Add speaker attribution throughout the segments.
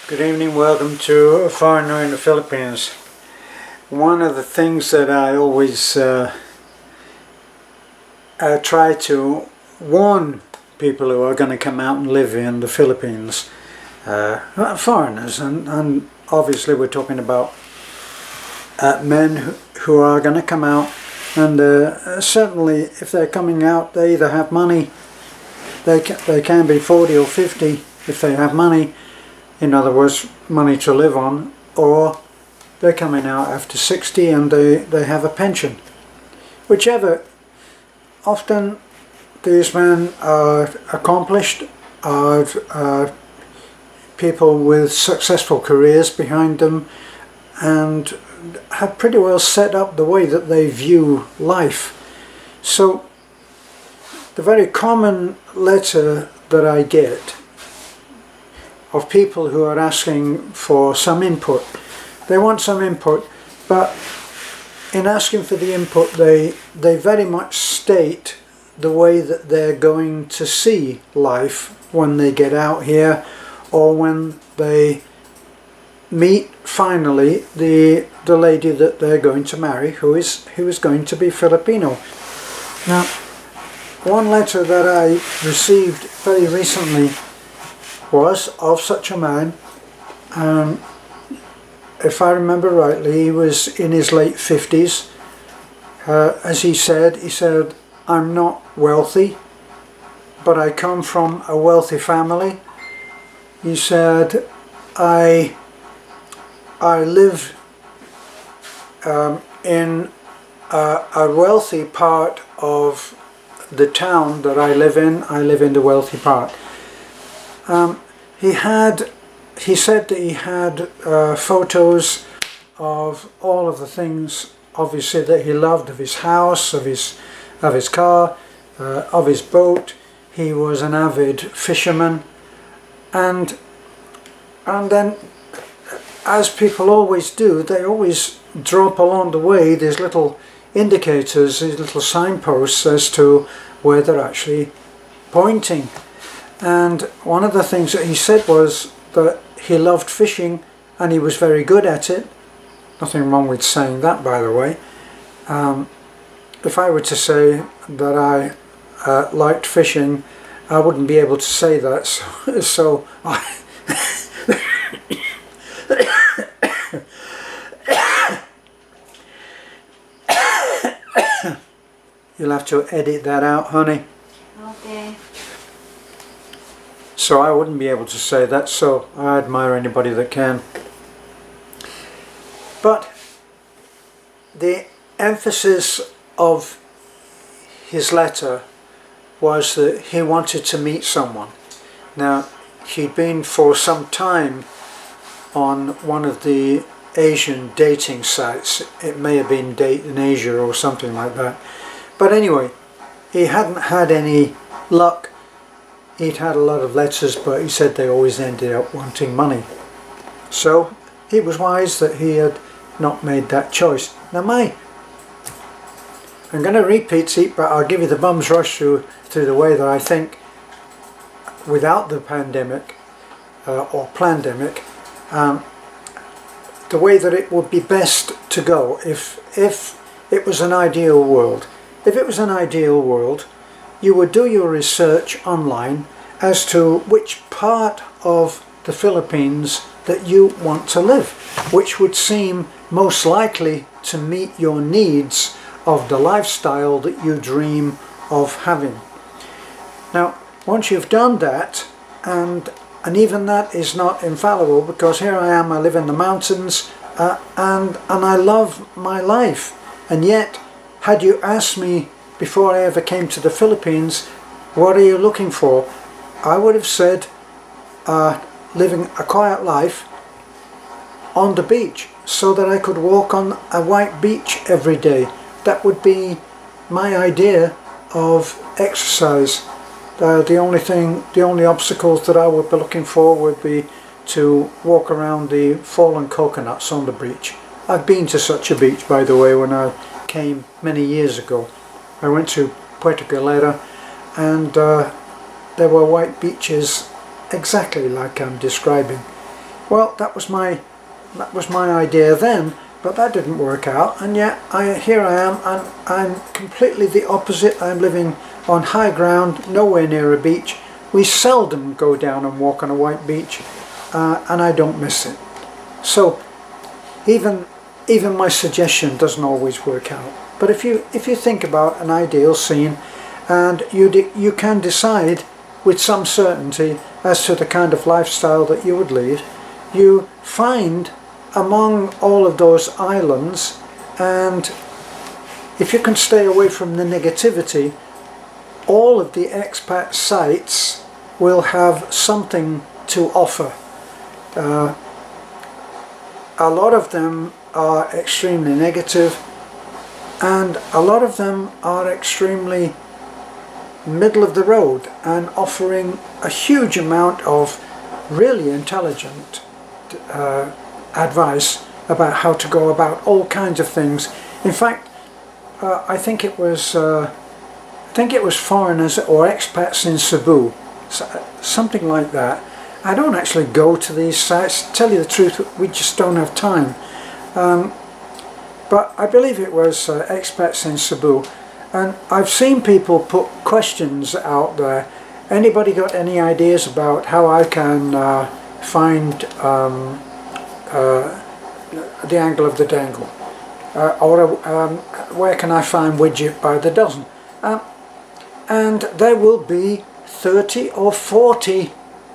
Speaker 1: Good evening, welcome to A Foreigner in the Philippines. One of the things that I always try to warn people who are going to come out and live in the Philippines, foreigners, and obviously we're talking about men who are going to come out, and certainly if they're coming out, they either have money, they can be 40 or 50 if they have money, in other words money to live on, or they're coming out after 60 and they have a pension. Whichever. Often these men are accomplished, are people with successful careers behind them, and have pretty well set up the way that they view life. So the very common letter that I get of people who are asking for some input, they want some input, but in asking for the input they very much state the way that they're going to see life when they get out here, or when they meet finally the lady that they're going to marry, who is going to be Filipino. Now, one letter that I received very recently was of such a man. If I remember rightly, he was in his late 50s. As he said, I'm not wealthy, but I come from a wealthy family. He said, I live in a wealthy part of the town that I live in. I live in the wealthy part. He said that he had photos of all of the things, obviously, that he loved, of his house, of his car, of his boat. He was an avid fisherman, and then, as people always do, they always drop along the way these little indicators, these little signposts as to where they're actually pointing. And one of the things that he said was that he loved fishing and he was very good at it. Nothing wrong with saying that, by the way. If I were to say that I liked fishing, I wouldn't be able to say that, so you'll have to edit that out, honey.
Speaker 2: Okay.
Speaker 1: So I wouldn't be able to say that, so I admire anybody that can. But the emphasis of his letter was that he wanted to meet someone. Now, he'd been for some time on one of the Asian dating sites. It may have been Date in Asia or something like that. But anyway, he hadn't had any luck. He'd had a lot of letters, but he said they always ended up wanting money. So it was wise that he had not made that choice. Now I'm going to repeat it, but I'll give you the bum's rush through the way that I think, without the pandemic or plandemic, the way that it would be best to go if it was an ideal world. If it was an ideal world, you would do your research online as to which part of the Philippines that you want to live, which would seem most likely to meet your needs of the lifestyle that you dream of having. Now, once you've done that, and even that is not infallible, because here I am, I live in the mountains, and I love my life, and yet, had you asked me before I ever came to the Philippines, what are you looking for? I would have said living a quiet life on the beach, so that I could walk on a white beach every day. That would be my idea of exercise. The only obstacles that I would be looking for would be to walk around the fallen coconuts on the beach. I've been to such a beach, by the way, when I came many years ago. I went to Puerto Galera, and there were white beaches exactly like I'm describing. Well, that was my idea then, but that didn't work out, and yet here I am, and I'm completely the opposite. I'm living on high ground, nowhere near a beach. We seldom go down and walk on a white beach, and I don't miss it. So even my suggestion doesn't always work out. But if you think about an ideal scene, and you can decide with some certainty as to the kind of lifestyle that you would lead, you find among all of those islands, and if you can stay away from the negativity, all of the expat sites will have something to offer. A lot of them are extremely negative, and a lot of them are extremely middle of the road and offering a huge amount of really intelligent advice about how to go about all kinds of things. In fact, I think it was foreigners or expats in Cebu, something like that. I don't actually go to these sites. To tell you the truth, we just don't have time. But I believe it was expats in Cebu, and I've seen people put questions out there. Anybody got any ideas about how I can find the angle of the dangle, or where can I find widget by the dozen? And there will be 30 or 40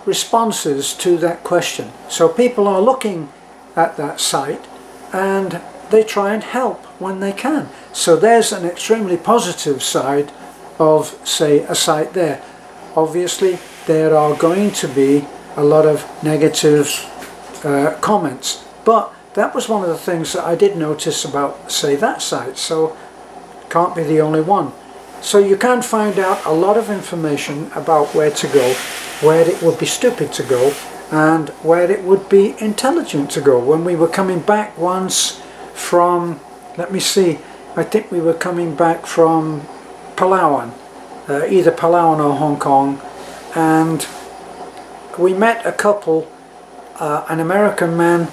Speaker 1: responses to that question. So people are looking at that site and they try and help when they can. So there's an extremely positive side of, say, a site there. Obviously there are going to be a lot of negative comments, but that was one of the things that I did notice about, say, that site, so can't be the only one. So you can find out a lot of information about where to go, where it would be stupid to go, and where it would be intelligent to go. When we were coming back once from, let me see, I think we were coming back from Palawan, either Palawan or Hong Kong, and we met a couple, an American man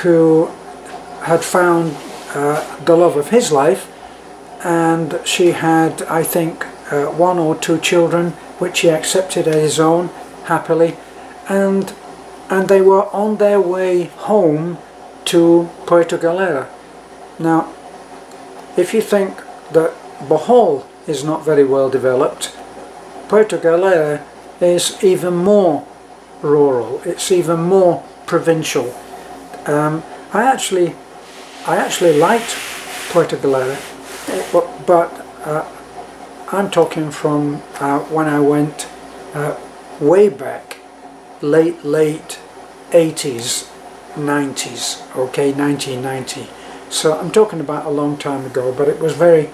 Speaker 1: who had found the love of his life, and she had, I think, 1 or 2 children which he accepted as his own happily, and they were on their way home to Puerto Galera. Now, if you think that Bohol is not very well developed, Puerto Galera is even more rural, it's even more provincial. I actually liked Puerto Galera, but I'm talking from when I went way back, late 80s, 90s, okay, 1990. So I'm talking about a long time ago, but it was very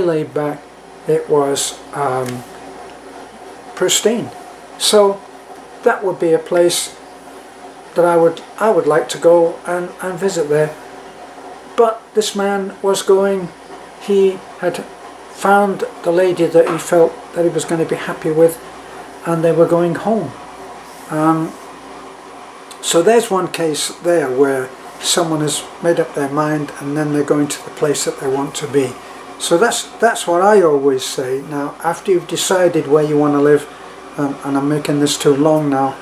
Speaker 1: laid back. It was pristine. So that would be a place that I would like to go and visit there. But this man was going, he had found the lady that he felt that he was going to be happy with, and they were going home. So there's one case there where someone has made up their mind and then they're going to the place that they want to be. So that's what I always say. Now, after you've decided where you want to live, and I'm making this too long now,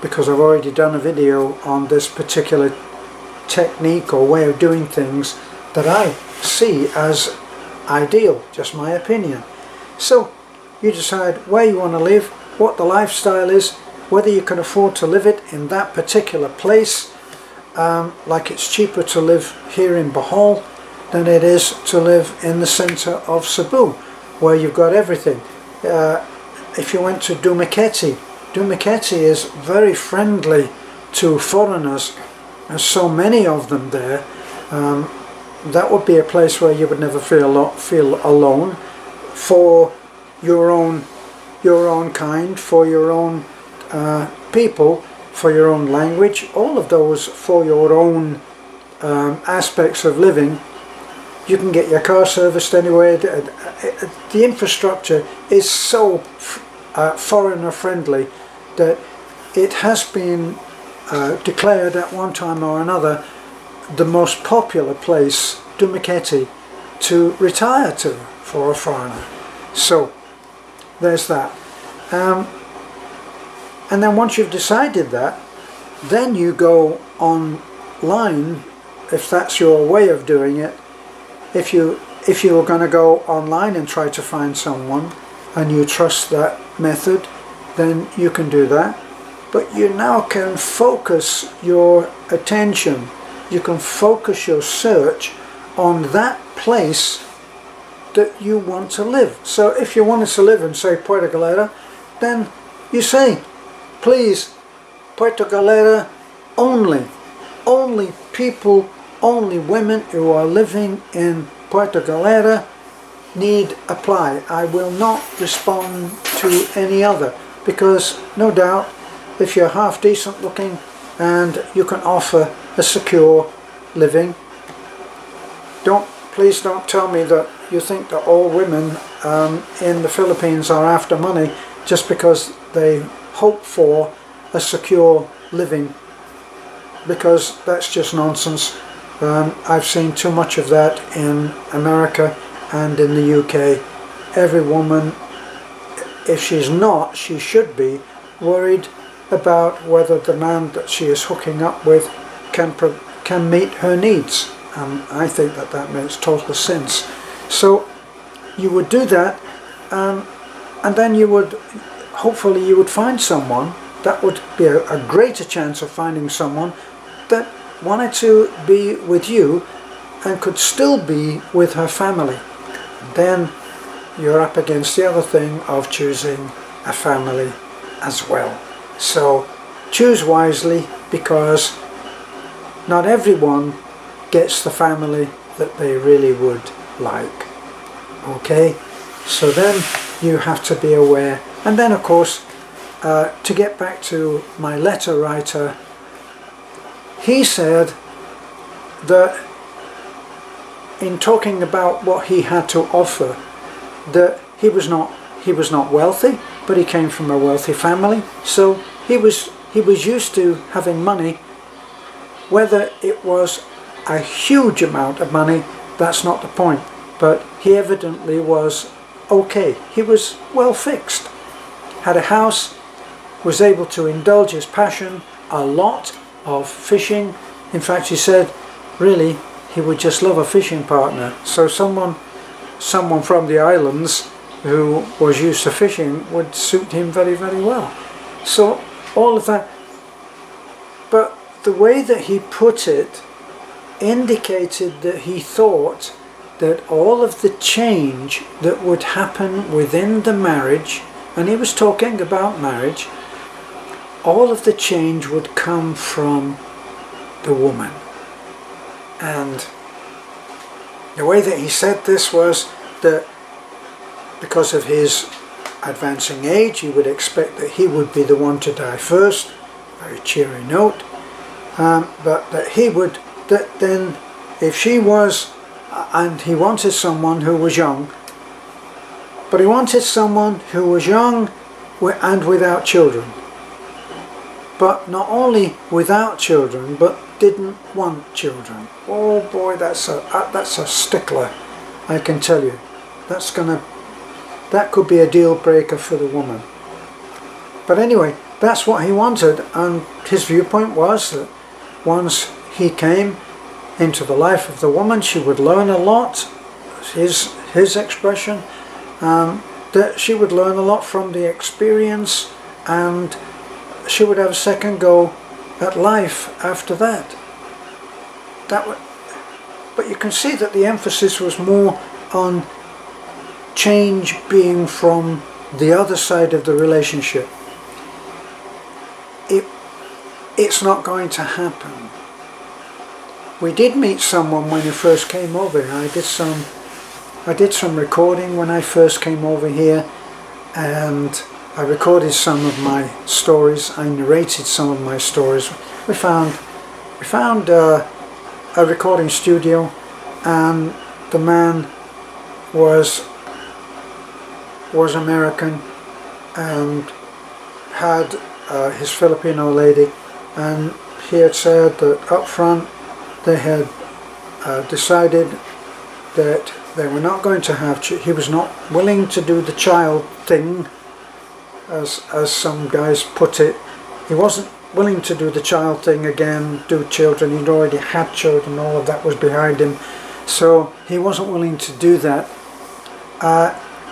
Speaker 1: because I've already done a video on this particular technique or way of doing things that I see as ideal, just my opinion. So you decide where you want to live, what the lifestyle is, whether you can afford to live it in that particular place. Like it's cheaper to live here in Bohol than it is to live in the centre of Cebu, where you've got everything. If you went to Dumaguete, Dumaguete is very friendly to foreigners. There's so many of them there. That would be a place where you would never feel alone, for your own kind, for your own people, for your own language, all of those for your own aspects of living. You can get your car serviced anywhere. The infrastructure is so foreigner friendly that it has been declared at one time or another the most popular place, Dumaguete, to retire to for a foreigner. So there's that. And then once you've decided that, then you go online, if that's your way of doing it. If you're going to go online and try to find someone and you trust that method, then you can do that. But you now can focus your attention, you can focus your search on that place that you want to live. So if you wanted to live in, say, Puerto Galera, then you say, please, Puerto Galera only people, only women who are living in Puerto Galera need apply. I will not respond to any other, because no doubt if you're half decent looking and you can offer a secure living, please don't tell me that you think that all women in the Philippines are after money just because they hope for a secure living, because that's just nonsense. I've seen too much of that in America and in the UK. Every woman, if she's not, she should be worried about whether the man that she is hooking up with can meet her needs. I think that makes total sense. So you would do that, and then you would, hopefully you would find someone. That would be a greater chance of finding someone that wanted to be with you and could still be with her family. Then you're up against the other thing of choosing a family as well. So choose wisely, because not everyone gets the family that they really would like. Okay, so then you have to be aware. And then of course, to get back to my letter writer, he said that in talking about what he had to offer, that he was not wealthy, but he came from a wealthy family, so he was used to having money. Whether it was a huge amount of money, that's not the point, but he evidently was okay. He was well fixed, had a house, was able to indulge his passion a lot of fishing. In fact, he said really he would just love a fishing partner. So someone from the islands who was used to fishing would suit him very, very well. So all of that, but the way that he put it indicated that he thought that all of the change that would happen within the marriage, and he was talking about marriage, all of the change would come from the woman. And the way that he said this was that because of his advancing age, he would expect that he would be the one to die first. Very cheery note. But that then if she was, and he wanted someone who was young, but he wanted someone who was young and without children. But not only without children, but didn't want children. Oh boy, that's a stickler, I can tell you. That could be a deal breaker for the woman. But anyway, that's what he wanted, and his viewpoint was that once he came into the life of the woman, she would learn a lot. His expression, that she would learn a lot from the experience, and she would have a second go at life after that. But you can see that the emphasis was more on change being from the other side of the relationship. It's not going to happen. We did meet someone when he first came over here. I did some recording when I first came over here, and I recorded some of my stories. I narrated some of my stories. We found a recording studio, and the man was American and had his Filipino lady, and he had said that up front they had decided that they were not going to have, he was not willing to do the child thing, as some guys put it. He wasn't willing to do the child thing again, do children. He'd already had children, all of that was behind him. So he wasn't willing to do that.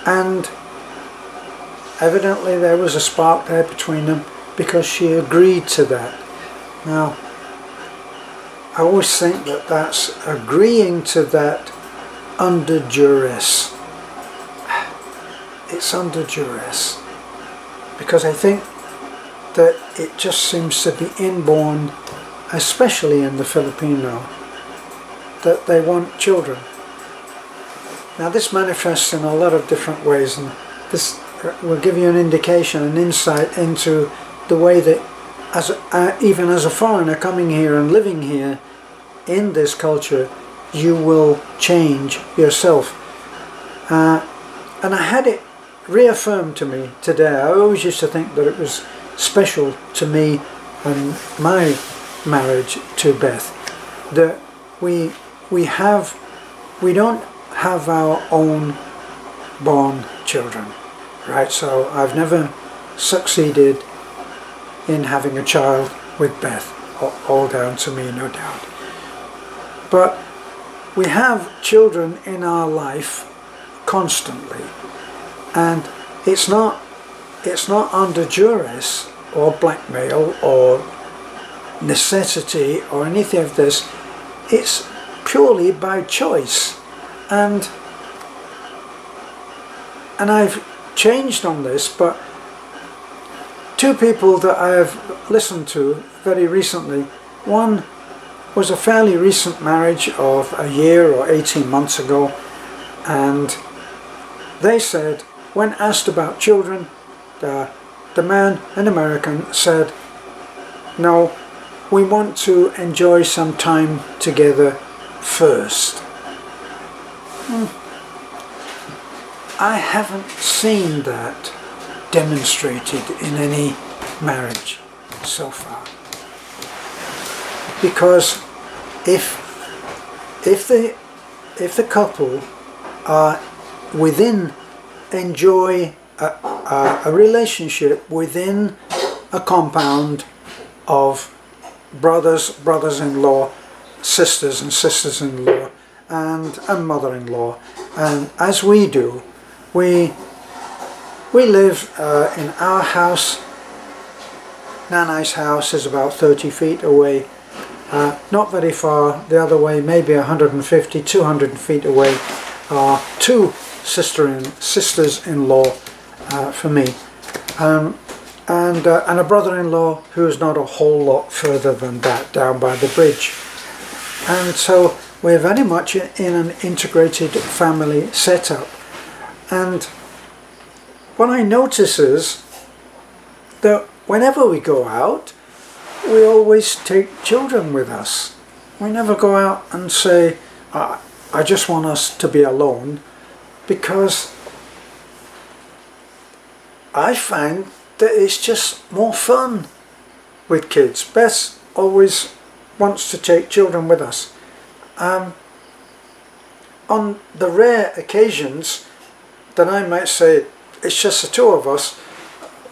Speaker 1: And evidently there was a spark there between them, because she agreed to that. Now, I always think that that's agreeing to that under duress. It's under duress, because I think that it just seems to be inborn, especially in the Filipino, that they want children. Now this manifests in a lot of different ways, and this will give you an indication, an insight into the way that even as a foreigner coming here and living here in this culture, you will change yourself. And I had it reaffirmed to me today. I always used to think that it was special to me and my marriage to Beth, that we don't have our own born children, right? So I've never succeeded in having a child with Beth, all down to me, no doubt. But we have children in our life constantly, and it's not under duress or blackmail or necessity or anything of this. It's purely by choice, and I've changed on this, but two people that I have listened to very recently, one was a fairly recent marriage of a year or 18 months ago, and they said, when asked about children, the man, an American, said, no, we want to enjoy some time together first. I haven't seen that demonstrated in any marriage so far. Because if the couple are enjoy a relationship within a compound of brothers-in-law, sisters and sisters-in-law, and a mother-in-law, and as we do, we live in our house. Nanai's house is about 30 feet away, not very far the other way, maybe 150, 200 feet away, are two sisters-in-law for me, and a brother-in-law who's not a whole lot further than that, down by the bridge. And so we're very much in an integrated family setup. And what I notice is that whenever we go out, we always take children with us. We never go out and say, I just want us to be alone, because I find that it's just more fun with kids. Beth always wants to take children with us. On the rare occasions that I might say it's just the two of us,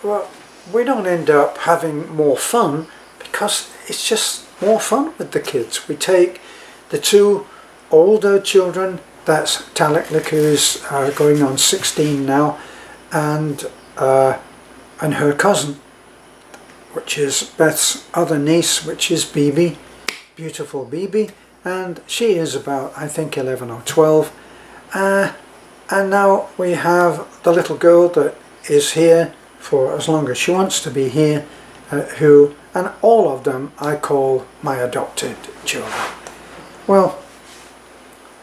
Speaker 1: well, we don't end up having more fun, because it's just more fun with the kids. We take the two older children, that's Talek, who's going on 16 now, and her cousin, which is Beth's other niece, which is Bibi, beautiful Bibi, and she is about, I think, 11 or 12. And now we have the little girl that is here for as long as she wants to be here, and all of them I call my adopted children. Well,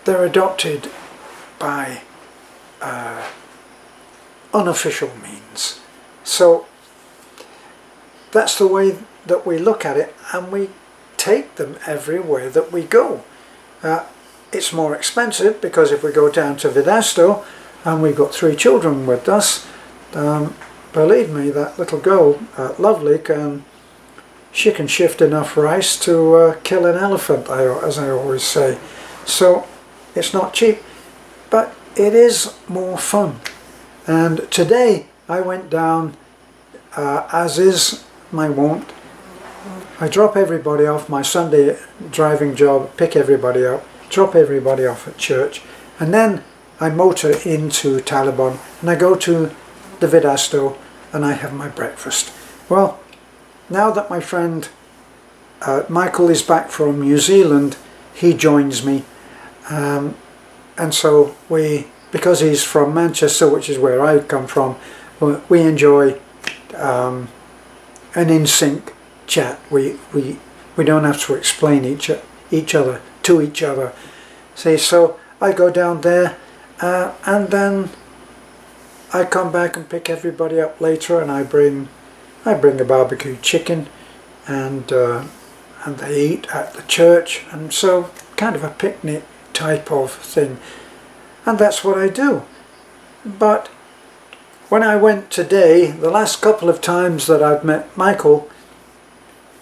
Speaker 1: they're adopted by unofficial means. So that's the way that we look at it, and we take them everywhere that we go. It's more expensive, because if we go down to Vedasto and we've got 3 children with us, believe me, that little girl, Lovely, can she can shift enough rice to kill an elephant, as I always say. So it's not cheap, but it is more fun. And today I went down, as is my wont. I drop everybody off, my Sunday driving job, pick everybody up, drop everybody off at church, and then I motor into Talibon and I go to the Vidasto and I have my breakfast. Well, now that my friend Michael is back from New Zealand, he joins me, and so because he's from Manchester, which is where I come from, we enjoy an in-sync chat. We don't have to explain each other to each other. See, so I go down there, and then I come back and pick everybody up later, and I bring a barbecue chicken, and they eat at the church, and so kind of a picnic type of thing, and that's what I do. But when I went today, the last couple of times that I've met Michael,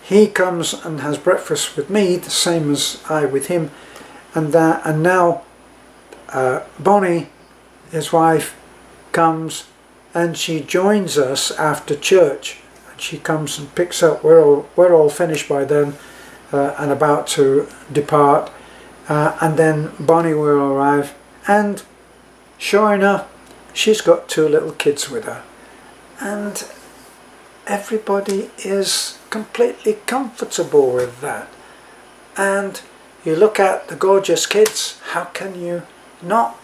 Speaker 1: he comes and has breakfast with me, the same as I with him, and now Bonnie, his wife, comes and she joins us after church. And she comes and picks up. We're all finished by then and about to depart, and then Bonnie will arrive, and sure enough, she's got 2 little kids with her, and everybody is completely comfortable with that. And you look at the gorgeous kids, how can you not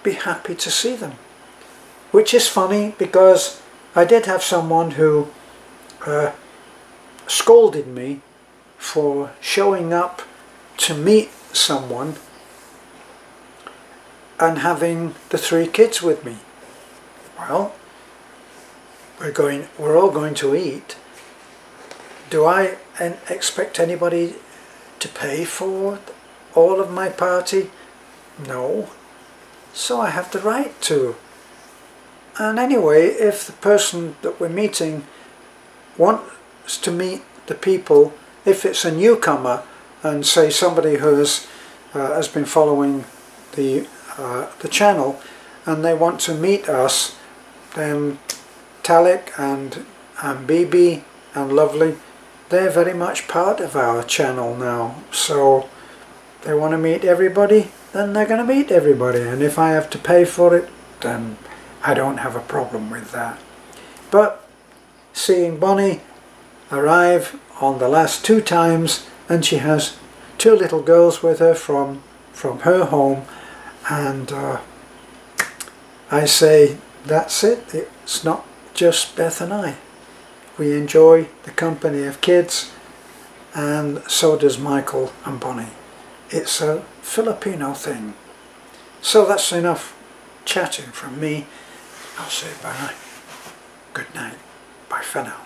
Speaker 1: be happy to see them? Which is funny, because I did have someone who scolded me for showing up to meet someone and having the 3 kids with me. Well, we're all going to eat. Do I expect anybody to pay for all of my party? No. So I have the right to. And anyway, if the person that we're meeting wants to meet the people, if it's a newcomer, and say somebody who has been following the channel, and they want to meet us, then Talik and Bibi and Lovely, they're very much part of our channel now. So they want to meet everybody, then they're going to meet everybody. And if I have to pay for it, then I don't have a problem with that. But seeing Bonnie arrive on the last 2 times, and she has 2 little girls with her from her home, and I say, that's it. It's not just Beth and I. We enjoy the company of kids, and so does Michael and Bonnie. It's a Filipino thing. So that's enough chatting from me. I'll say bye. Good night. Bye for now.